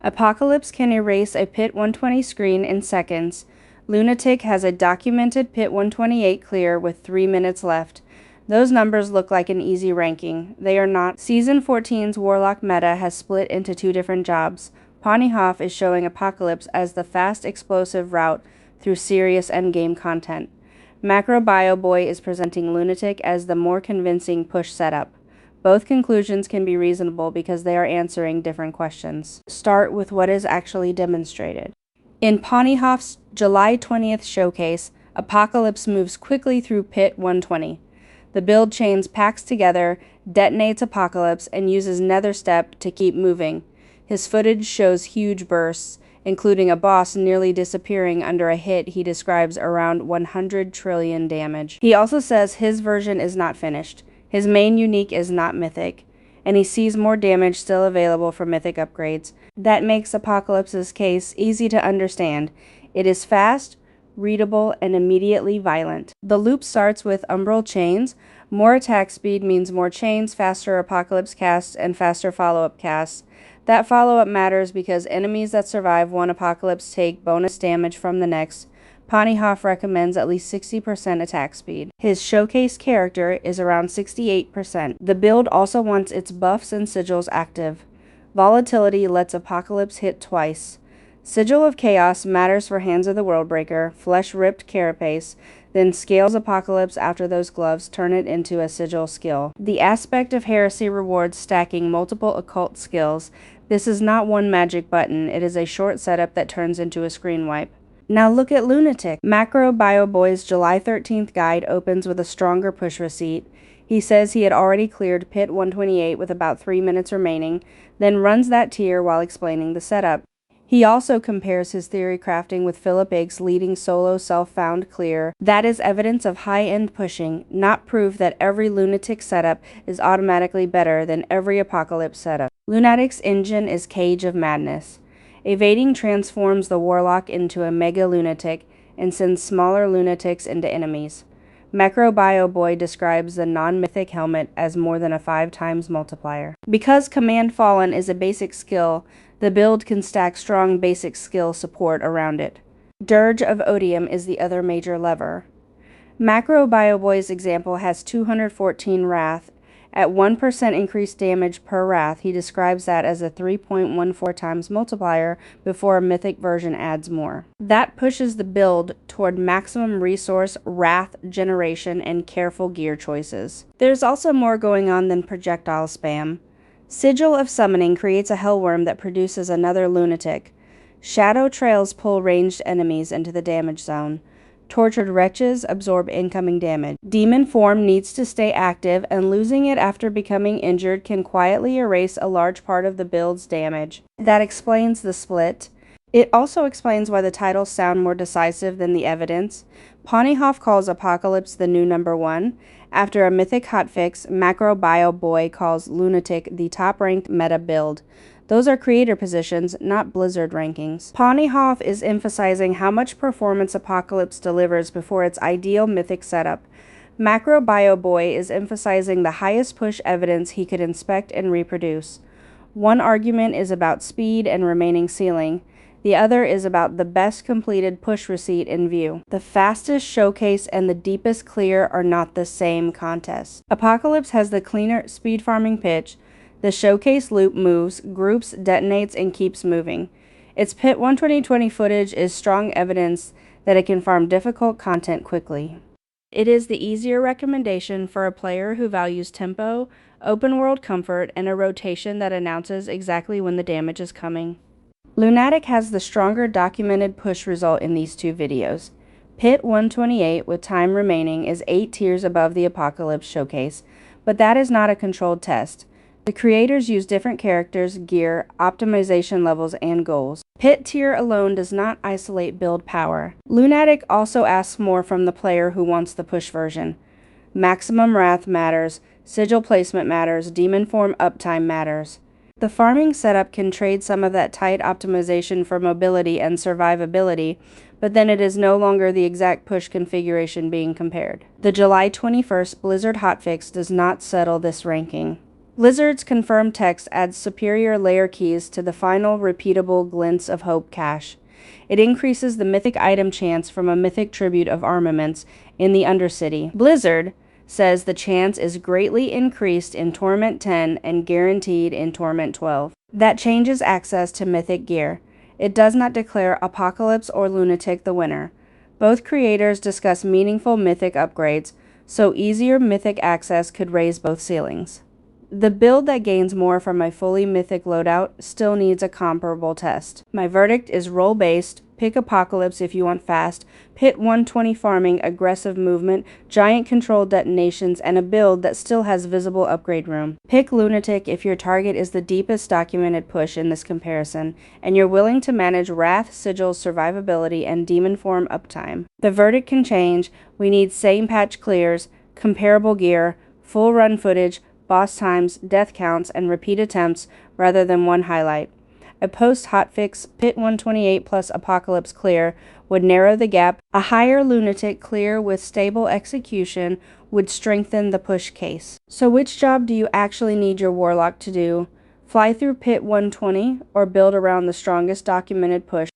Apocalypse can erase a Pit 120 screen in seconds. Lunatic has a documented Pit 128 clear with 3 minutes left. Those numbers look like an easy ranking. They are not. Season 14's Warlock meta has split into 2 different jobs. Ponyhoff is showing Apocalypse as the fast, explosive route through serious endgame content. MacroBioBoi is presenting Lunatic as the more convincing push setup. Both conclusions can be reasonable because they are answering different questions. Start with what is actually demonstrated. In Ponyhoff's July 20th showcase, Apocalypse moves quickly through Pit 120. The build chains packs together, detonates Apocalypse, and uses Nether Step to keep moving. His footage shows huge bursts, including a boss nearly disappearing under a hit he describes around 100 trillion damage. He also says his version is not finished. His main unique is not mythic, and he sees more damage still available for mythic upgrades. That makes Apocalypse's case easy to understand. It is fast, readable, and immediately violent. The loop starts with Umbral Chains. More attack speed means more chains, faster Apocalypse casts, and faster follow-up casts. That follow-up matters because enemies that survive one Apocalypse take bonus damage from the next. Ponyhoff recommends at least 60% attack speed. His showcase character is around 68%. The build also wants its buffs and sigils active. Volatility lets Apocalypse hit twice. Sigil of Chaos matters for Hands of the Worldbreaker, flesh-ripped carapace, then scales Apocalypse after those gloves turn it into a sigil skill. The aspect of Heresy rewards stacking multiple occult skills. This is not one magic button, it is a short setup that turns into a screen wipe. Now look at Lunatic. MacroBioBoi's July 13th guide opens with a stronger push receipt. He says he had already cleared Pit 128 with about 3 minutes remaining, then runs that tier while explaining the setup. He also compares his theory crafting with Philip Ake's leading solo self-found clear. That is evidence of high-end pushing, not proof that every Lunatic setup is automatically better than every Apocalypse setup. Lunatic's engine is Cage of Madness. Evading transforms the Warlock into a Mega Lunatic and sends smaller Lunatics into enemies. MacroBioBoi describes the non-mythic helmet as more than a 5x multiplier. Because Command Fallen is a basic skill, the build can stack strong basic skill support around it. Dirge of Odium is the other major lever. MacroBioBoi's example has 214 Wrath. At 1% increased damage per Wrath, he describes that as a 3.14x multiplier before a mythic version adds more. That pushes the build toward maximum resource, Wrath generation, and careful gear choices. There's also more going on than projectile spam. Sigil of Summoning creates a Hellworm that produces another Lunatic. Shadow Trails pull ranged enemies into the damage zone. Tortured Wretches absorb incoming damage. Demon Form needs to stay active, and losing it after becoming injured can quietly erase a large part of the build's damage. That explains the split. It also explains why the titles sound more decisive than the evidence. Ponyhoff calls Apocalypse the new #1. After a mythic hotfix, MacroBioBoi calls Lunatic the top-ranked meta build. Those are creator positions, not Blizzard rankings. Ponyhoff is emphasizing how much performance Apocalypse delivers before its ideal mythic setup. MacroBioBoi is emphasizing the highest push evidence he could inspect and reproduce. One argument is about speed and remaining ceiling. The other is about the best completed push receipt in view. The fastest showcase and the deepest clear are not the same contest. Apocalypse has the cleaner speed farming pitch. The showcase loop moves, groups, detonates, and keeps moving. Its Pit 120 footage is strong evidence that it can farm difficult content quickly. It is the easier recommendation for a player who values tempo, open world comfort, and a rotation that announces exactly when the damage is coming. Lunatic has the stronger documented push result in these 2 videos. Pit 128 with time remaining is 8 tiers above the Apocalypse showcase, but that is not a controlled test. The creators use different characters, gear, optimization levels, and goals. Pit tier alone does not isolate build power. Lunatic also asks more from the player who wants the push version. Maximum Wrath matters, sigil placement matters, demon form uptime matters. The farming setup can trade some of that tight optimization for mobility and survivability, but then it is no longer the exact push configuration being compared. The July 21st Blizzard hotfix does not settle this ranking. Blizzard's confirmed text adds superior layer keys to the final repeatable Glints of Hope cache. It increases the mythic item chance from a mythic tribute of armaments in the Undercity. Blizzard says the chance is greatly increased in Torment 10 and guaranteed in Torment 12. That changes access to mythic gear. It does not declare Apocalypse or Lunatic the winner. Both creators discuss meaningful mythic upgrades, so easier mythic access could raise both ceilings. The build that gains more from my fully mythic loadout still needs a comparable test. My verdict is role-based, pick Apocalypse if you want fast, pit 120 farming, aggressive movement, giant controlled detonations, and a build that still has visible upgrade room. Pick Lunatic if your target is the deepest documented push in this comparison, and you're willing to manage Wrath, Sigil's survivability, and Demon Form uptime. The verdict can change. We need same patch clears, comparable gear, full run footage, boss times, death counts, and repeat attempts rather than one highlight. A post-hotfix pit 128 plus Apocalypse clear would narrow the gap. A higher Lunatic clear with stable execution would strengthen the push case. So which job do you actually need your Warlock to do? Fly through pit 120 or build around the strongest documented push